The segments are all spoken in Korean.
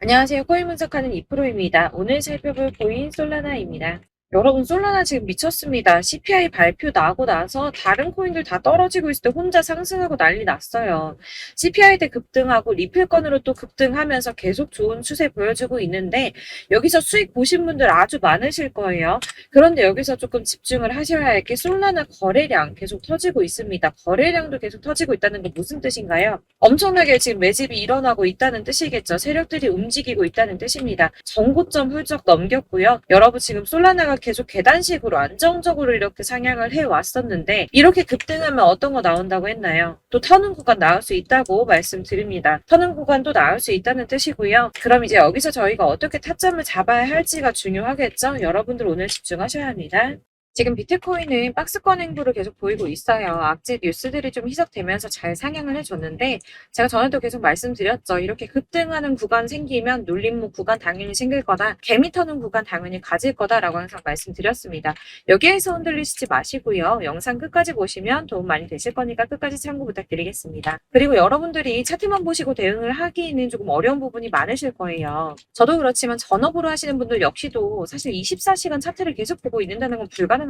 안녕하세요. 코인 분석하는 이프로입니다. 오늘 살펴볼 코인 솔라나입니다. 여러분, 솔라나 지금 미쳤습니다. CPI 발표 나고 나서 다른 코인들 다 떨어지고 있을 때 혼자 상승하고 난리 났어요. CPI 때 급등하고 리플건으로 또 급등하면서 계속 좋은 추세 보여주고 있는데 여기서 수익 보신 분들 아주 많으실 거예요. 그런데 여기서 조금 집중을 하셔야 할 게 솔라나 거래량 계속 터지고 있습니다. 거래량도 계속 터지고 있다는 게 무슨 뜻인가요? 엄청나게 지금 매집이 일어나고 있다는 뜻이겠죠. 세력들이 움직이고 있다는 뜻입니다. 전고점 훌쩍 넘겼고요. 여러분 지금 솔라나가 계속 계단식으로 안정적으로 이렇게 상향을 해왔었는데 이렇게 급등하면 어떤 거 나온다고 했나요? 또 터는 구간 나올 수 있다고 말씀드립니다. 터는 구간도 나올 수 있다는 뜻이고요. 그럼 이제 여기서 저희가 어떻게 타점을 잡아야 할지가 중요하겠죠? 여러분들 오늘 집중하셔야 합니다. 지금 비트코인은 박스권 행보를 계속 보이고 있어요. 악재 뉴스들이 좀 희석되면서 잘 상향을 해줬는데 제가 전에도 계속 말씀드렸죠. 이렇게 급등하는 구간 생기면 눌림목 구간 당연히 생길 거다. 개미 터는 구간 당연히 가질 거다라고 항상 말씀드렸습니다. 여기에서 흔들리시지 마시고요. 영상 끝까지 보시면 도움 많이 되실 거니까 끝까지 참고 부탁드리겠습니다. 그리고 여러분들이 차트만 보시고 대응을 하기에는 조금 어려운 부분이 많으실 거예요. 저도 그렇지만 전업으로 하시는 분들 역시도 사실 24시간 차트를 계속 보고 있는다는 건 불가능하거든요.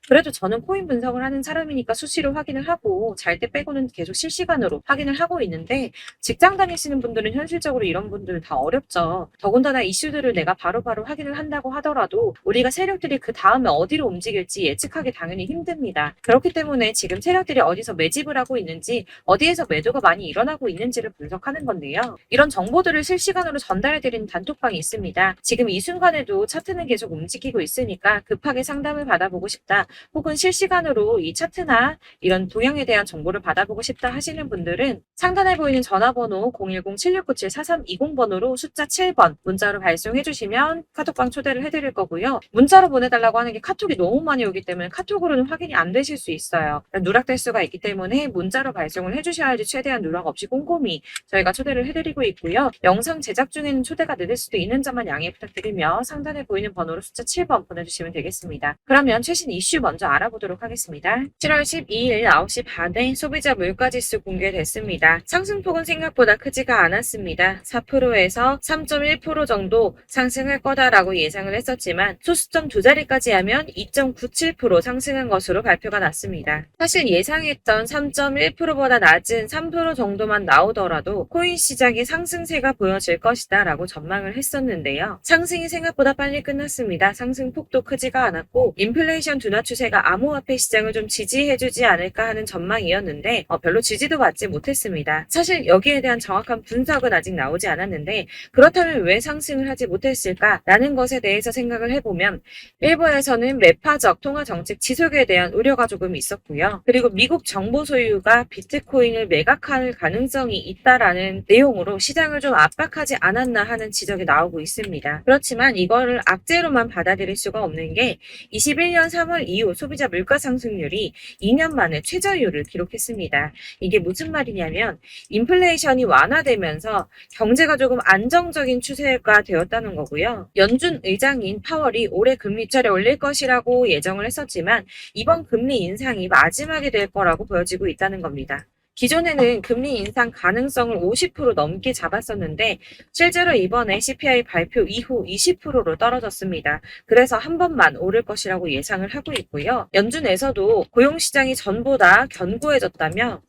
그래도 저는 코인 분석을 하는 사람이니까 수시로 확인을 하고 잘 때 빼고는 계속 실시간으로 확인을 하고 있는데 직장 다니시는 분들은 현실적으로 이런 분들 다 어렵죠. 더군다나 이슈들을 내가 바로바로 확인을 한다고 하더라도 우리가 세력들이 그 다음에 어디로 움직일지 예측하기 당연히 힘듭니다. 그렇기 때문에 지금 세력들이 어디서 매집을 하고 있는지 어디에서 매도가 많이 일어나고 있는지를 분석하는 건데요. 이런 정보들을 실시간으로 전달해드리는 단톡방이 있습니다. 지금 이 순간에도 차트는 계속 움직이고 있으니까 급하게 상담을 받아보고 싶다. 혹은 실시간으로 이 차트나 이런 동향에 대한 정보를 받아보고 싶다 하시는 분들은 상단에 보이는 전화번호 010-7697-4320번으로 숫자 7번 문자로 발송해 주시면 카톡방 초대를 해드릴 거고요. 문자로 보내달라고 하는 게 카톡이 너무 많이 오기 때문에 카톡으로는 확인이 안 되실 수 있어요. 누락될 수가 있기 때문에 문자로 발송을 해주셔야지 최대한 누락 없이 꼼꼼히 저희가 초대를 해드리고 있고요. 영상 제작 중에는 초대가 늦을 수도 있는 점만 양해 부탁드리며 상단에 보이는 번호로 숫자 7번 보내주시면 되겠습니다. 그러면 최신 이슈 먼저 알아보도록 하겠습니다. 7월 12일 9시 반에 소비자 물가지수 공개됐습니다. 상승폭은 생각보다 크지가 않았습니다. 4%에서 3.1% 정도 상승할 거다라고 예상을 했었지만 소수점 두 자리까지 하면 2.97% 상승한 것으로 발표가 났습니다. 사실 예상했던 3.1%보다 낮은 3% 정도만 나오더라도 코인 시장의 상승세가 보여질 것이다 라고 전망을 했었는데요. 상승이 생각보다 빨리 끝났습니다. 상승폭도 크지가 않았고 인플레이션 둔화 추세가 암호화폐 시장을 좀 지지해주지 않을까 하는 전망이었는데 별로 지지도 받지 못했습니다. 사실 여기에 대한 정확한 분석은 아직 나오지 않았는데 그렇다면 왜 상승을 하지 못했을까라는 것에 대해서 생각을 해보면 일부에서는 매파적 통화 정책 지속에 대한 우려가 조금 있었고요. 그리고 미국 정보 소유가 비트코인을 매각할 가능성이 있다라는 내용으로 시장을 좀 압박하지 않았나 하는 지적이 나오고 있습니다. 그렇지만 이거를 악재로만 받아들일 수가 없는 게 21년 3월 이후 소비자 물가 상승률이 2년 만에 최저율을 기록했습니다. 이게 무슨 말이냐면 인플레이션이 완화되면서 경제가 조금 안정적인 추세가 되었다는 거고요. 연준 의장인 파월이 올해 금리 차례 올릴 것이라고 예정을 했었지만 이번 금리 인상이 마지막이 될 거라고 보여지고 있다는 겁니다. 기존에는 금리 인상 가능성을 50% 넘게 잡았었는데 실제로 이번에 CPI 발표 이후 20%로 떨어졌습니다. 그래서 한 번만 오를 것이라고 예상을 하고 있고요. 연준에서도 고용시장이 전보다 견고해졌다며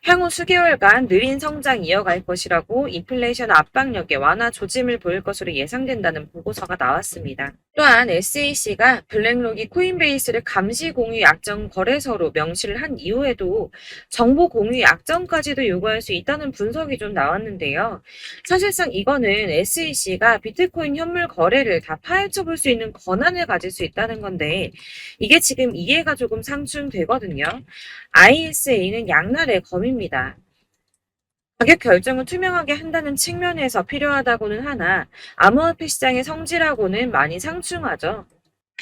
향후 수개월간 느린 성장 이어갈 것이라고 인플레이션 압박력에 완화 조짐을 보일 것으로 예상된다는 보고서가 나왔습니다. 또한 SEC가 블랙록이 코인베이스를 감시 공유 약정 거래소로 명시를 한 이후에도 정보 공유 약정까지도 요구할 수 있다는 분석이 좀 나왔는데요. 사실상 이거는 SEC가 비트코인 현물 거래를 다 파헤쳐 볼 수 있는 권한을 가질 수 있다는 건데 이게 지금 이해가 조금 상충되거든요. ISA는 양날의 검입니다. 가격 결정을 투명하게 한다는 측면에서 필요하다고는 하나 암호화폐 시장의 성질하고는 많이 상충하죠.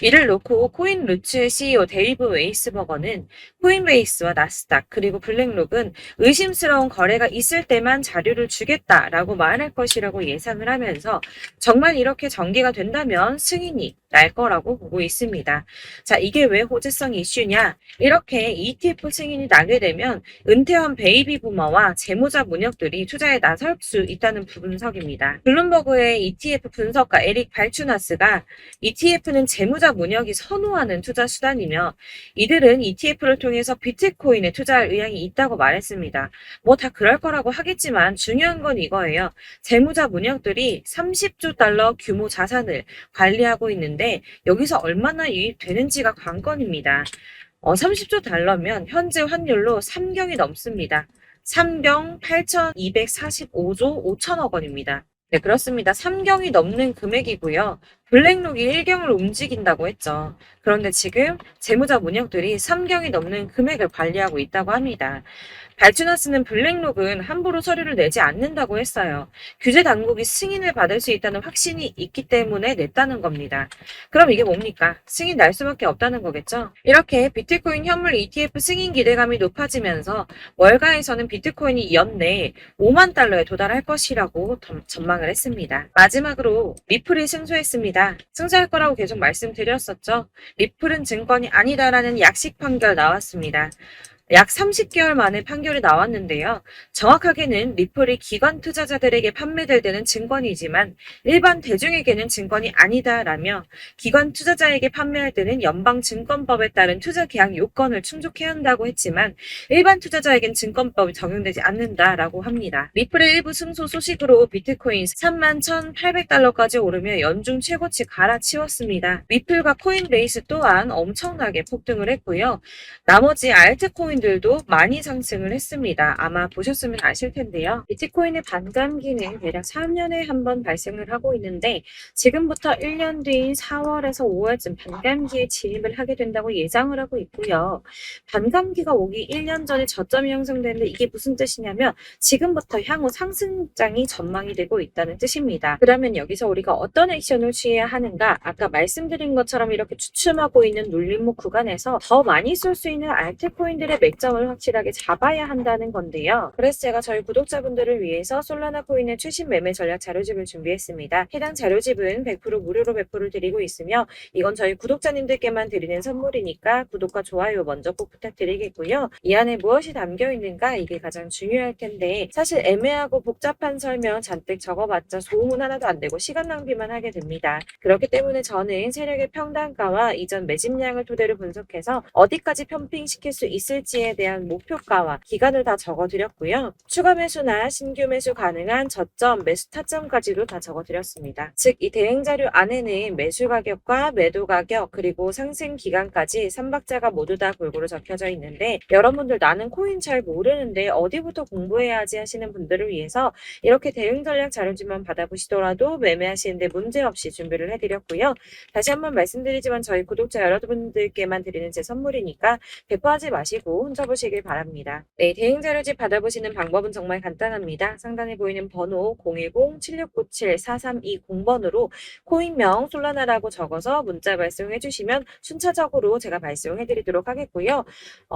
이를 놓고 코인루츠의 CEO 데이브 웨이스버거는 코인베이스와 나스닥 그리고 블랙록은 의심스러운 거래가 있을 때만 자료를 주겠다라고 말할 것이라고 예상을 하면서 정말 이렇게 전개가 된다면 승인이 날 거라고 보고 있습니다. 자, 이게 왜 호재성 이슈냐? 이렇게 ETF 승인이 나게 되면 은퇴한 베이비 부머와 재무자 문역들이 투자에 나설 수 있다는 분석입니다. 블룸버그의 ETF 분석가 에릭 발추나스가 ETF는 재무자 문역이 선호하는 투자 수단이며 이들은 ETF를 통해서 비트코인에 투자할 의향이 있다고 말했습니다. 뭐 다 그럴 거라고 하겠지만 중요한 건 이거예요. 재무자 문역들이 30조 달러 규모 자산을 관리하고 있는데 여기서 얼마나 유입되는지가 관건입니다. 30조 달러면 현재 환율로 3경이 넘습니다. 3경 8,245조 5천억 원입니다. 네, 그렇습니다. 3경이 넘는 금액이고요. 블랙록이 1경을 움직인다고 했죠. 그런데 지금 재무자 문역들이 3경이 넘는 금액을 관리하고 있다고 합니다. 발주나스는 블랙록은 함부로 서류를 내지 않는다고 했어요. 규제 당국이 승인을 받을 수 있다는 확신이 있기 때문에 냈다는 겁니다. 그럼 이게 뭡니까? 승인 날 수밖에 없다는 거겠죠? 이렇게 비트코인 현물 ETF 승인 기대감이 높아지면서 월가에서는 비트코인이 연내 5만 달러에 도달할 것이라고 전망을 했습니다. 마지막으로 리플이 승소했습니다. 승소할 거라고 계속 말씀드렸었죠. 리플은 증권이 아니다라는 약식 판결 나왔습니다. 약 30개월 만에 판결이 나왔는데요. 정확하게는 리플이 기관 투자자들에게 판매될 때는 증권이지만 일반 대중에게는 증권이 아니다라며 기관 투자자에게 판매할 때는 연방증권법에 따른 투자 계약 요건을 충족해야 한다고 했지만 일반 투자자에겐 증권법이 적용되지 않는다라고 합니다. 리플의 일부 승소 소식으로 비트코인 31,800달러까지 오르며 연중 최고치 갈아치웠습니다. 리플과 코인베이스 또한 엄청나게 폭등을 했고요. 나머지 알트코인들도 많이 상승을 했습니다. 아마 보셨으면 아실 텐데요. 비트코인의 반감기는 대략 3년에 한 번 발생을 하고 있는데 지금부터 1년 뒤인 4월에서 5월쯤 반감기에 진입을 하게 된다고 예상을 하고 있고요. 반감기가 오기 1년 전에 저점이 형성되는데 이게 무슨 뜻이냐면 지금부터 향후 상승장이 전망이 되고 있다는 뜻입니다. 그러면 여기서 우리가 어떤 액션을 취해야 하는가? 아까 말씀드린 것처럼 이렇게 추춤하고 있는 눌림목 구간에서 더 많이 쏠 수 있는 알트코인들의 맥점을 확실하게 잡아야 한다는 건데요. 그래서 제가 저희 구독자분들을 위해서 솔라나 코인의 최신 매매 전략 자료집을 준비했습니다. 해당 자료집은 100% 무료로 배포를 드리고 있으며 이건 저희 구독자님들께만 드리는 선물이니까 구독과 좋아요 먼저 꼭 부탁드리겠고요. 이 안에 무엇이 담겨 있는가 이게 가장 중요할 텐데 사실 애매하고 복잡한 설명 잔뜩 적어봤자 소음은 하나도 안 되고 시간 낭비만 하게 됩니다. 그렇기 때문에 저는 세력의 평단가와 이전 매집량을 토대로 분석해서 어디까지 편핑시킬 수 있을지에 대한 목표가와 기간을 다 적어드렸고요. 추가 매수나 신규 매수 가능한 저점, 매수 타점까지도 다 적어드렸습니다. 즉 이 대행 자료 안에는 매수 가격과 매도 가격 그리고 상승 기간까지 3박자가 모두 다 골고루 적혀져 있는데 여러분들 나는 코인 잘 모르는데 어디부터 공부해야 하지 하시는 분들을 위해서 이렇게 대응 전략 자료집만 받아보시더라도 매매하시는데 문제없이 준비를 해드렸고요. 다시 한번 말씀드리지만 저희 구독자 여러분들께만 드리는 제 선물이니까 배포하지 마시고 훔쳐보시길 바랍니다. 네, 대응 자료집 받아보시는 방법은 정말 간단합니다. 상단에 보이는 번호 010-7697-4320번으로 코인명 솔라나라고 적어서 문자 발송해 주시면 순차적으로 제가 발송해 드리도록 하겠고요.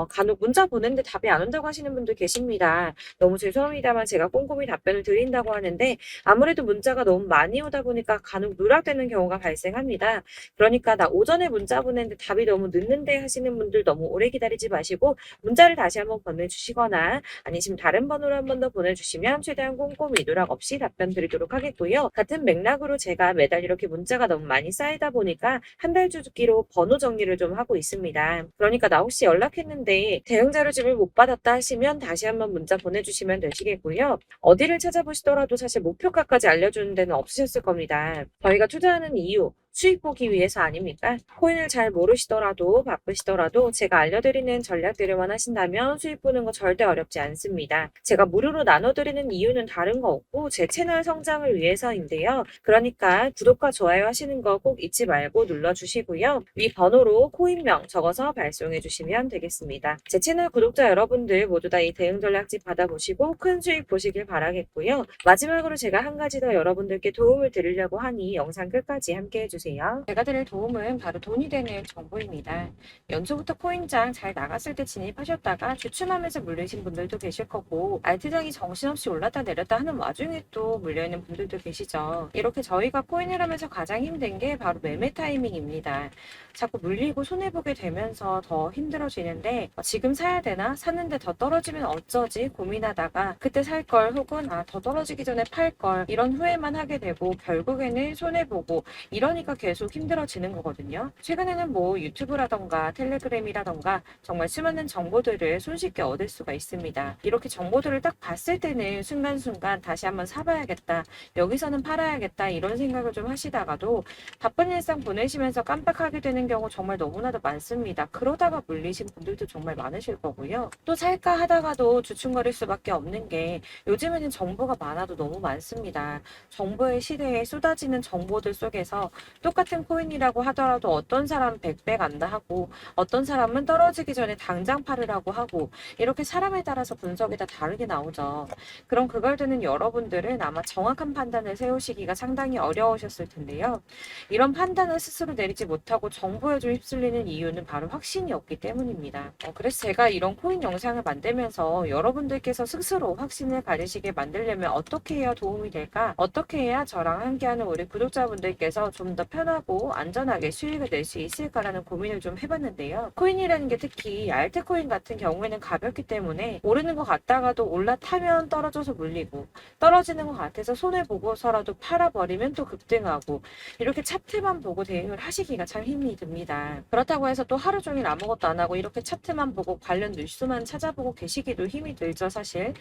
간혹 문자 보냈는데 답이 안 온다고 하시는 분들 계십니다. 너무 죄송합니다만 제가 꼼꼼히 답변을 드린다고 하는데 아무래도 문자가 너무 많이 오다 보니까 간혹 누락되는 경우가 발생합니다. 그러니까 나 오전에 문자 보냈는데 답이 너무 늦는데 하시는 분들 너무 오래 기다리지 마시고 문자를 다시 한번 보내주시거나 아니시면 다른 번호로 한 번 더 보내주시면 최대한 꼼꼼히 누락 없이 답변 드리도록 하겠고요. 같은 맥락으로 제가 매달 이렇게 문자가 너무 많이 쌓이다 보니까 한 달 주기로 번호 정리를 좀 하고 있습니다. 그러니까 나 혹시 연락했는데 대응 자료집을 못 받았다 하시면 다시 한번 문자 보내주시면 되시겠고요. 어디를 찾아보시더라도 사실 목표가까지 알려주는 데는 없으셨을 겁니다. 저희가 투자하는 이유 수익 보기 위해서 아닙니까? 코인을 잘 모르시더라도 바쁘시더라도 제가 알려드리는 전략들을만 하신다면 수익 보는 거 절대 어렵지 않습니다. 제가 무료로 나눠드리는 이유는 다른 거 없고 제 채널 성장을 위해서인데요. 그러니까 구독과 좋아요 하시는 거 꼭 잊지 말고 눌러주시고요. 위 번호로 코인명 적어서 발송해 주시면 되겠습니다. 제 채널 구독자 여러분들 모두 다 이 대응 전략집 받아보시고 큰 수익 보시길 바라겠고요. 마지막으로 제가 한 가지 더 여러분들께 도움을 드리려고 하니 영상 끝까지 함께 해주세요. 보세요. 제가 드릴 도움은 바로 돈이 되는 정보입니다. 연초부터 코인장 잘 나갔을 때 진입하셨다가 주춤하면서 물리신 분들도 계실 거고, 알트장이 정신없이 올랐다 내렸다 하는 와중에 또 물려있는 분들도 계시죠. 이렇게 저희가 코인을 하면서 가장 힘든 게 바로 매매 타이밍입니다. 자꾸 물리고 손해보게 되면서 더 힘들어지는데, 지금 사야 되나? 샀는데 더 떨어지면 어쩌지? 고민하다가 그때 살 걸, 혹은 더 떨어지기 전에 팔 걸, 이런 후회만 하게 되고 결국에는 손해보고, 이러니까 계속 힘들어지는 거거든요. 최근에는 뭐 유튜브라던가 텔레그램이라던가 정말 수많은 정보들을 손쉽게 얻을 수가 있습니다. 이렇게 정보들을 딱 봤을 때는 순간순간 다시 한번 사봐야겠다, 여기서는 팔아야겠다, 이런 생각을 좀 하시다가도 바쁜 일상 보내시면서 깜빡하게 되는 경우 정말 너무나도 많습니다. 그러다가 물리신 분들도 정말 많으실 거고요. 또 살까 하다가도 주춤거릴 수밖에 없는 게, 요즘에는 정보가 많아도 너무 많습니다. 정보의 시대에 쏟아지는 정보들 속에서 똑같은 코인이라고 하더라도 어떤 사람은 100배 간다 하고, 어떤 사람은 떨어지기 전에 당장 팔으라고 하고, 이렇게 사람에 따라서 분석이 다 다르게 나오죠. 그럼 그걸 듣는 여러분들은 아마 정확한 판단을 세우시기가 상당히 어려우셨을 텐데요. 이런 판단을 스스로 내리지 못하고 정보에 좀 휩쓸리는 이유는 바로 확신이 없기 때문입니다. 그래서 제가 이런 코인 영상을 만들면서 여러분들께서 스스로 확신을 가지시게 만들려면 어떻게 해야 도움이 될까? 어떻게 해야 저랑 함께하는 우리 구독자분들께서 좀 더 편하고 안전하게 수익을 낼 수 있을까라는 고민을 좀 해봤는데요. 코인이라는 게 특히 알트코인 같은 경우에는 가볍기 때문에 오르는 것 같다가도 올라타면 떨어져서 물리고, 떨어지는 것 같아서 손해보고서라도 팔아버리면 또 급등하고, 이렇게 차트만 보고 대응을 하시기가 참 힘이 듭니다. 그렇다고 해서 또 하루 종일 아무것도 안 하고 이렇게 차트만 보고 관련 뉴스만 찾아보고 계시기도 힘이 들죠, 사실.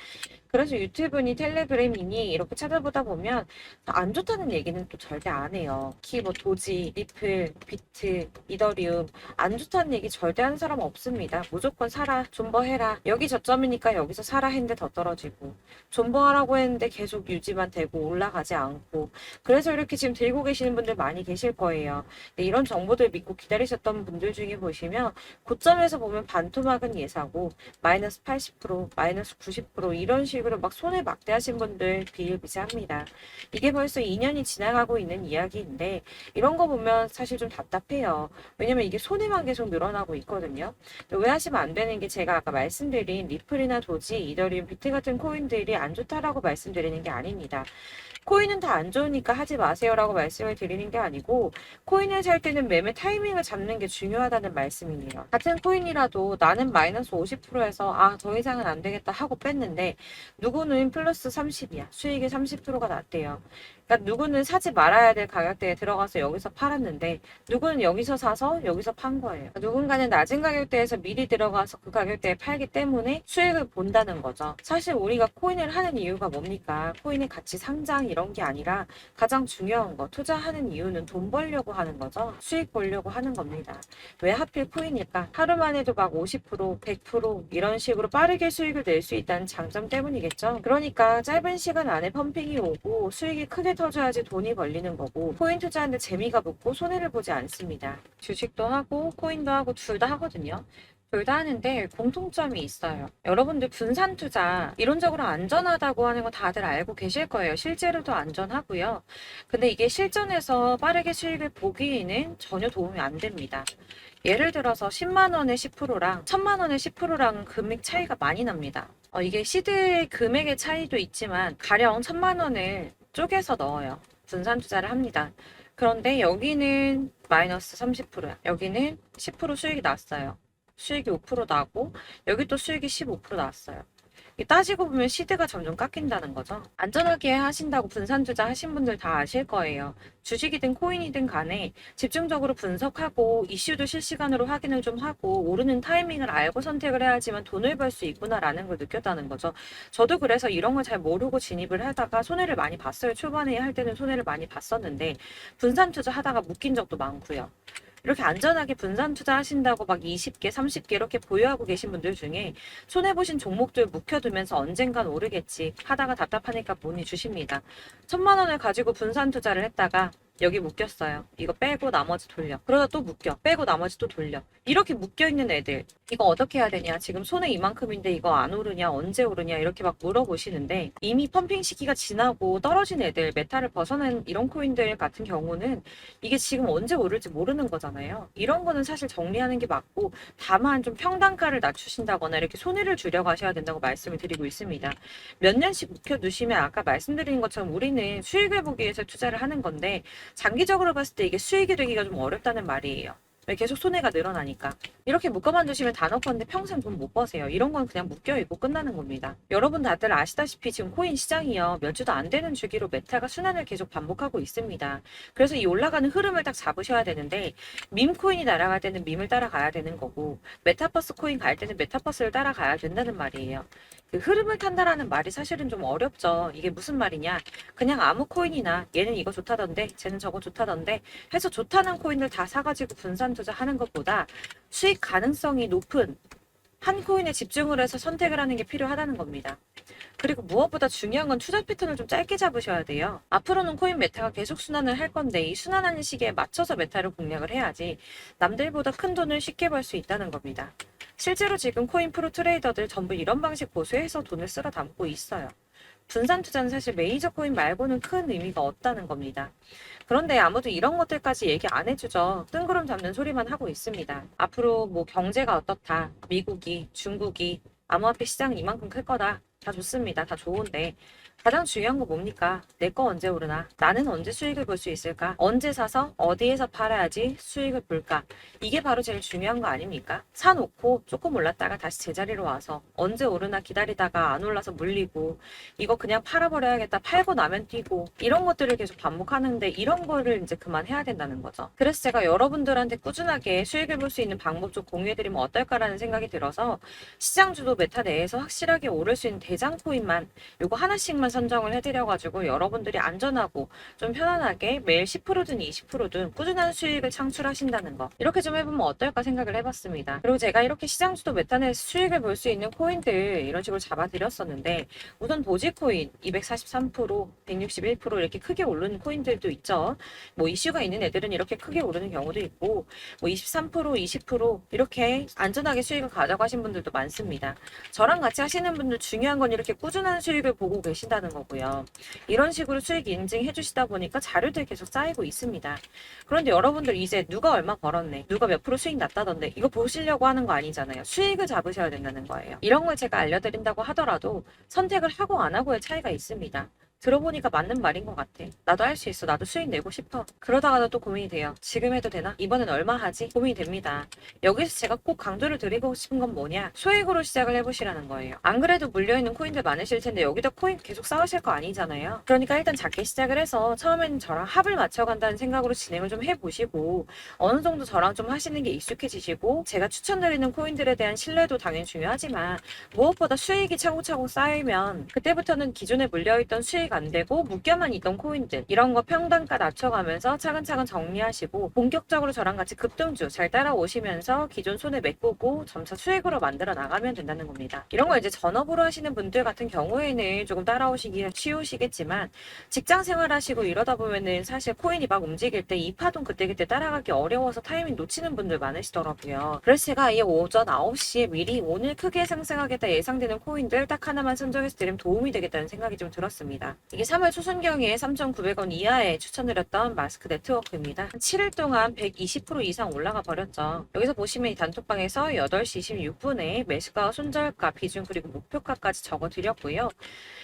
그래서 유튜브니 텔레그램이니 이렇게 찾아보다 보면 안 좋다는 얘기는 또 절대 안 해요. 특히 뭐 도지, 리플, 비트, 이더리움 안 좋다는 얘기 절대 하는 사람 없습니다. 무조건 사라, 존버해라, 여기 저점이니까 여기서 사라 했는데 더 떨어지고, 존버하라고 했는데 계속 유지만 되고 올라가지 않고, 그래서 이렇게 지금 들고 계시는 분들 많이 계실 거예요. 근데 이런 정보들 믿고 기다리셨던 분들 중에 보시면 고점에서 보면 반토막은 예사고, 마이너스 80%, 마이너스 90% 이런 식으로 막 손해 막대하신 분들 비일비재합니다. 이게 벌써 2년이 지나가고 있는 이야기인데, 이런 거 보면 사실 좀 답답해요. 왜냐면 이게 손해만 계속 늘어나고 있거든요. 오해하시면 안 되는 게, 제가 아까 말씀드린 리플이나 도지, 이더리움, 비트 같은 코인들이 안 좋다라고 말씀드리는 게 아닙니다. 코인은 다 안 좋으니까 하지 마세요라고 말씀을 드리는 게 아니고, 코인을 살 때는 매매 타이밍을 잡는 게 중요하다는 말씀이에요. 같은 코인이라도 나는 마이너스 50%에서 더 이상은 안 되겠다 하고 뺐는데, 누구는 플러스 30이야. 수익이 30%가 났대요. 그러니까 누구는 사지 말아야 될 가격대에 들어가서 여기서 팔았는데, 누구는 여기서 사서 여기서 판 거예요. 누군가는 낮은 가격대에서 미리 들어가서 그 가격대에 팔기 때문에 수익을 본다는 거죠. 사실 우리가 코인을 하는 이유가 뭡니까? 코인의 가치 상장 이런 게 아니라 가장 중요한 거, 투자하는 이유는 돈 벌려고 하는 거죠. 수익 보려고 하는 겁니다. 왜 하필 코인일까? 하루만 해도 막 50%, 100% 이런 식으로 빠르게 수익을 낼 수 있다는 장점 때문이겠죠. 그러니까 짧은 시간 안에 펌핑이 오고 수익이 크게 터져야지 돈이 벌리는 거고, 코인 투자하는데 재미가 붙고 손해를 보지 않습니다. 주식도 하고 코인도 하고 둘 다 하거든요. 둘 다 하는데 공통점이 있어요. 여러분들 분산 투자 이론적으로 안전하다고 하는 거 다들 알고 계실 거예요. 실제로도 안전하고요. 근데 이게 실전에서 빠르게 수익을 보기에는 전혀 도움이 안 됩니다. 예를 들어서 10만 원의 10%랑 1000만 원의 10%랑 금액 차이가 많이 납니다. 이게 시드의 금액의 차이도 있지만 가령 1000만 원을 쪼개서 넣어요. 분산 투자를 합니다. 그런데 여기는 마이너스 30%야. 여기는 10% 수익이 났어요. 수익이 5% 나고, 여기 또 수익이 15% 나왔어요. 따지고 보면 시드가 점점 깎인다는 거죠. 안전하게 하신다고 분산 투자 하신 분들 다 아실 거예요. 주식이든 코인이든 간에 집중적으로 분석하고 이슈도 실시간으로 확인을 좀 하고 오르는 타이밍을 알고 선택을 해야지만 돈을 벌 수 있구나라는 걸 느꼈다는 거죠. 저도 그래서 이런 걸 잘 모르고 진입을 하다가 손해를 많이 봤어요. 초반에 할 때는 손해를 많이 봤었는데 분산 투자 하다가 묶인 적도 많고요. 이렇게 안전하게 분산 투자하신다고 막 20개, 30개 이렇게 보유하고 계신 분들 중에 손해보신 종목들 묵혀두면서 언젠간 오르겠지 하다가 답답하니까 문의 주십니다. 1000만 원을 가지고 분산 투자를 했다가 여기 묶였어요. 이거 빼고 나머지 돌려. 그러다 또 묶여. 빼고 나머지 또 돌려. 이렇게 묶여있는 애들. 이거 어떻게 해야 되냐? 지금 손에 이만큼인데 이거 안 오르냐? 언제 오르냐? 이렇게 막 물어보시는데 이미 펌핑 시기가 지나고 떨어진 애들, 메타를 벗어난 이런 코인들 같은 경우는 이게 지금 언제 오를지 모르는 거잖아요. 이런 거는 사실 정리하는 게 맞고 다만 좀 평단가를 낮추신다거나 이렇게 손해를 줄여 가셔야 된다고 말씀을 드리고 있습니다. 몇 년씩 묵혀두시면 아까 말씀드린 것처럼 우리는 수익을 보기 위해서 투자를 하는 건데 장기적으로 봤을 때 이게 수익이 되기가 좀 어렵다는 말이에요. 왜 계속 손해가 늘어나니까. 이렇게 묶어만 두시면 단어컨대 평생 돈 못 버세요. 이런 건 그냥 묶여있고 끝나는 겁니다. 여러분 다들 아시다시피 지금 코인 시장이요. 몇 주도 안 되는 주기로 메타가 순환을 계속 반복하고 있습니다. 그래서 이 올라가는 흐름을 딱 잡으셔야 되는데 밈 코인이 날아갈 때는 밈을 따라가야 되는 거고 메타버스 코인 갈 때는 메타버스를 따라가야 된다는 말이에요. 그 흐름을 탄다라는 말이 사실은 좀 어렵죠. 이게 무슨 말이냐. 그냥 아무 코인이나 얘는 이거 좋다던데 쟤는 저거 좋다던데 해서 좋다는 코인을 다 사가지고 분산 투자하는 것보다 수익 가능성이 높은 한 코인에 집중을 해서 선택을 하는 게 필요하다는 겁니다. 그리고 무엇보다 중요한 건 투자 패턴을 좀 짧게 잡으셔야 돼요. 앞으로는 코인 메타가 계속 순환을 할 건데 이 순환하는 시기에 맞춰서 메타를 공략을 해야지 남들보다 큰 돈을 쉽게 벌 수 있다는 겁니다. 실제로 지금 코인 프로 트레이더들 전부 이런 방식 고수해서 돈을 쓸어 담고 있어요. 분산 투자는 사실 메이저 코인 말고는 큰 의미가 없다는 겁니다. 그런데 아무도 이런 것들까지 얘기 안 해주죠. 뜬구름 잡는 소리만 하고 있습니다. 앞으로 뭐 경제가 어떻다, 미국이, 중국이, 암호화폐 시장은 이만큼 클 거다. 다 좋습니다. 다 좋은데 가장 중요한 거 뭡니까? 내 거 언제 오르나? 나는 언제 수익을 볼 수 있을까? 언제 사서 어디에서 팔아야지 수익을 볼까? 이게 바로 제일 중요한 거 아닙니까? 사놓고 조금 올랐다가 다시 제자리로 와서 언제 오르나 기다리다가 안 올라서 물리고 이거 그냥 팔아버려야겠다. 팔고 나면 뛰고 이런 것들을 계속 반복하는데 이런 거를 이제 그만해야 된다는 거죠. 그래서 제가 여러분들한테 꾸준하게 수익을 볼 수 있는 방법 좀 공유해드리면 어떨까라는 생각이 들어서 시장주도 메타 내에서 확실하게 오를 수 있는 대장 코인만 요거 하나씩만 선정을 해드려가지고 여러분들이 안전하고 좀 편안하게 매일 10%든 20%든 꾸준한 수익을 창출하신다는 거 이렇게 좀 해보면 어떨까 생각을 해봤습니다. 그리고 제가 이렇게 시장주도 메타내에서 수익을 볼 수 있는 코인들 이런 식으로 잡아드렸었는데 우선 도지코인 243%, 161% 이렇게 크게 오르는 코인들도 있죠. 뭐 이슈가 있는 애들은 이렇게 크게 오르는 경우도 있고 뭐 23%, 20% 이렇게 안전하게 수익을 가져가신 분들도 많습니다. 저랑 같이 하시는 분들 중요한 건 이렇게 꾸준한 수익을 보고 계신다는 거고요. 이런 식으로 수익 인증해 주시다 보니까 자료들이 계속 쌓이고 있습니다. 그런데 여러분들 이제 누가 얼마 벌었네, 누가 몇 프로 수익 났다던데 이거 보시려고 하는 거 아니잖아요. 수익을 잡으셔야 된다는 거예요. 이런 걸 제가 알려드린다고 하더라도 선택을 하고 안 하고의 차이가 있습니다. 들어보니까 맞는 말인 것 같아. 나도 할 수 있어. 나도 수익 내고 싶어. 그러다가도 또 고민이 돼요. 지금 해도 되나? 이번엔 얼마 하지? 고민이 됩니다. 여기서 제가 꼭 강조를 드리고 싶은 건 뭐냐? 소액으로 시작을 해보시라는 거예요. 안 그래도 물려있는 코인들 많으실 텐데 여기다 코인 계속 쌓으실 거 아니잖아요. 그러니까 일단 작게 시작을 해서 처음에는 저랑 합을 맞춰간다는 생각으로 진행을 좀 해보시고 어느 정도 저랑 좀 하시는 게 익숙해지시고 제가 추천드리는 코인들에 대한 신뢰도 당연히 중요하지만 무엇보다 수익이 차곡차곡 쌓이면 그때부터는 기존에 물려있던 수익 안 되고 묶여만 있던 코인들 이런 거 평단가 낮춰가면서 차근차근 정리하시고 본격적으로 저랑 같이 급등주 잘 따라오시면서 기존 손에 메꾸고 점차 수익으로 만들어 나가면 된다는 겁니다. 이런 거 이제 전업으로 하시는 분들 같은 경우에는 조금 따라오시기 쉬우시겠지만 직장 생활하시고 이러다 보면은 사실 코인이 막 움직일 때 이 파동 그때그때 따라가기 어려워서 타이밍 놓치는 분들 많으시더라고요. 그래서 제가 이 오전 9시에 미리 오늘 크게 상승하겠다 예상되는 코인들 딱 하나만 선정해서 드리면 도움이 되겠다는 생각이 좀 들었습니다. 이게 3월 초순경에 3,900원 이하에 추천드렸던 마스크 네트워크입니다. 한 7일 동안 120% 이상 올라가 버렸죠. 여기서 보시면 이 단톡방에서 8시 26분에 매수가, 손절가, 비중 그리고 목표가까지 적어드렸고요.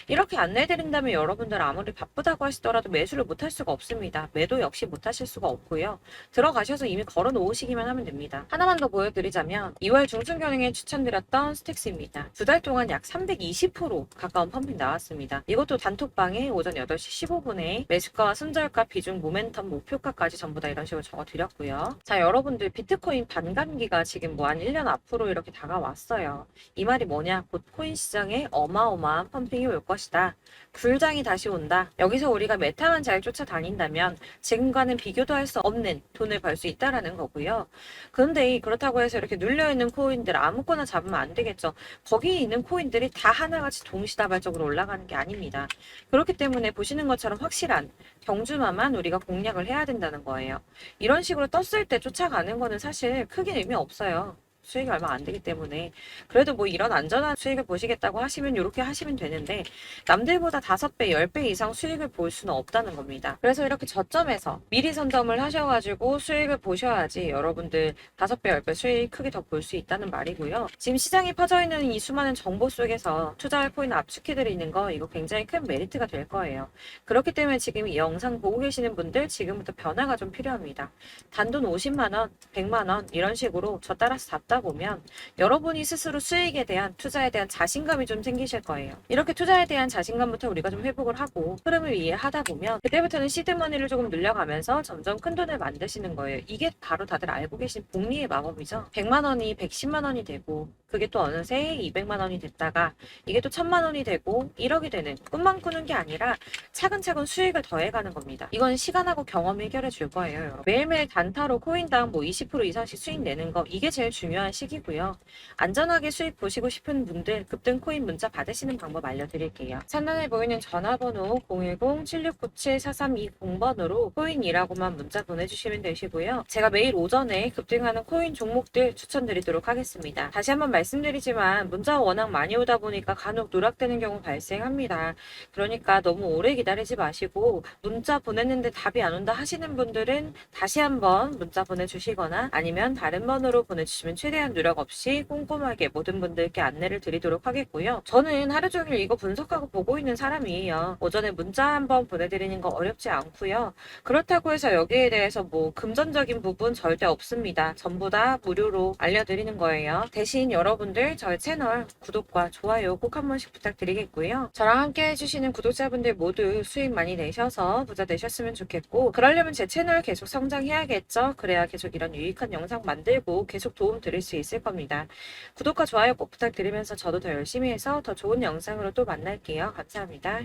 이렇게 안내해드린다면 여러분들 아무리 바쁘다고 하시더라도 매수를 못할 수가 없습니다. 매도 역시 못하실 수가 없고요. 들어가셔서 이미 걸어 놓으시기만 하면 됩니다. 하나만 더 보여드리자면 2월 중순경에 추천드렸던 스택스입니다. 2달 동안 약 320% 가까운 펌핑 나왔습니다. 이것도 단톡방에 오전 8시 15분에 매수가, 손절가, 비중, 모멘텀, 목표가까지 전부 다 이런 식으로 적어드렸고요. 자, 여러분들 비트코인 반감기가 지금 뭐 한 1년 앞으로 이렇게 다가왔어요. 이 말이 뭐냐? 곧 코인 시장에 어마어마한 펌핑이 올 것이다. 불장이 다시 온다. 여기서 우리가 메타만 잘 쫓아다닌다면 지금과는 비교도 할 수 없는 돈을 벌 수 있다라는 거고요. 그런데 그렇다고 해서 이렇게 눌려있는 코인들 아무거나 잡으면 안 되겠죠. 거기 있는 코인들이 다 하나같이 동시다발적으로 올라가는 게 아닙니다. 그리고 그렇기 때문에 보시는 것처럼 확실한 경주마만 우리가 공략을 해야 된다는 거예요. 이런 식으로 떴을 때 쫓아가는 거는 사실 크게 의미 없어요. 수익이 얼마 안 되기 때문에. 그래도 뭐 이런 안전한 수익을 보시겠다고 하시면 이렇게 하시면 되는데, 남들보다 5배, 10배 이상 수익을 볼 수는 없다는 겁니다. 그래서 이렇게 저점에서 미리 선점을 하셔가지고 수익을 보셔야지 여러분들 5배, 10배 수익 크게 더 볼 수 있다는 말이고요. 지금 시장이 퍼져 있는 이 수많은 정보 속에서 투자할 코인을 압축해드리는 거, 이거 굉장히 큰 메리트가 될 거예요. 그렇기 때문에 지금 이 영상 보고 계시는 분들 지금부터 변화가 좀 필요합니다. 단돈 50만원, 100만원 이런 식으로 저 따라서 잡다 보면 여러분이 스스로 수익에 대한, 투자에 대한 자신감이 좀 생기실 거예요. 이렇게 투자에 대한 자신감부터 우리가 좀 회복을 하고 흐름을 이해하다 보면 그때부터는 시드머니를 조금 늘려가면서 점점 큰 돈을 만드시는 거예요. 이게 바로 다들 알고 계신 복리의 마법이죠. 100만원이 110만원이 되고, 그게 또 어느새 200만원이 됐다가 이게 또 1000만원이 되고 1억이 되는, 꿈만 꾸는 게 아니라 차근차근 수익을 더해가는 겁니다. 이건 시간하고 경험이 해결해 줄 거예요. 여러분. 매일매일 단타로 코인당 뭐 20% 이상씩 수익 내는 거, 이게 제일 중요한 시기고요. 안전하게 수익 보시고 싶은 분들 급등 코인 문자 받으시는 방법 알려드릴게요. 상단에 보이는 전화번호 010-7697-4320번으로 코인이라고만 문자 보내주시면 되시고요. 제가 매일 오전에 급등하는 코인 종목들 추천드리도록 하겠습니다. 다시 한번 말씀드리지만 문자가 워낙 많이 오다 보니까 간혹 누락되는 경우 발생합니다. 그러니까 너무 오래 기다리지 마시고, 문자 보냈는데 답이 안 온다 하시는 분들은 다시 한번 문자 보내주시거나 아니면 다른 번호로 보내주시면 최대한 누락 없이 꼼꼼하게 모든 분들께 안내를 드리도록 하겠고요. 저는 하루 종일 이거 분석하고 보고 있는 사람이에요. 오전에 문자 한번 보내드리는 거 어렵지 않고요. 그렇다고 해서 여기에 대해서 뭐 금전적인 부분 절대 없습니다. 전부 다 무료로 알려드리는 거예요. 대신 여러분들 저희 채널 구독과 좋아요 꼭 한 번씩 부탁드리겠고요. 저랑 함께 해주시는 구독자분들 모두 수익 많이 내셔서 부자 되셨으면 좋겠고, 그러려면 제 채널 계속 성장해야겠죠. 그래야 계속 이런 유익한 영상 만들고 계속 도움 드릴 수 있을 겁니다. 구독과 좋아요 꼭 부탁드리면서 저도 더 열심히 해서 더 좋은 영상으로 또 만날게요. 감사합니다.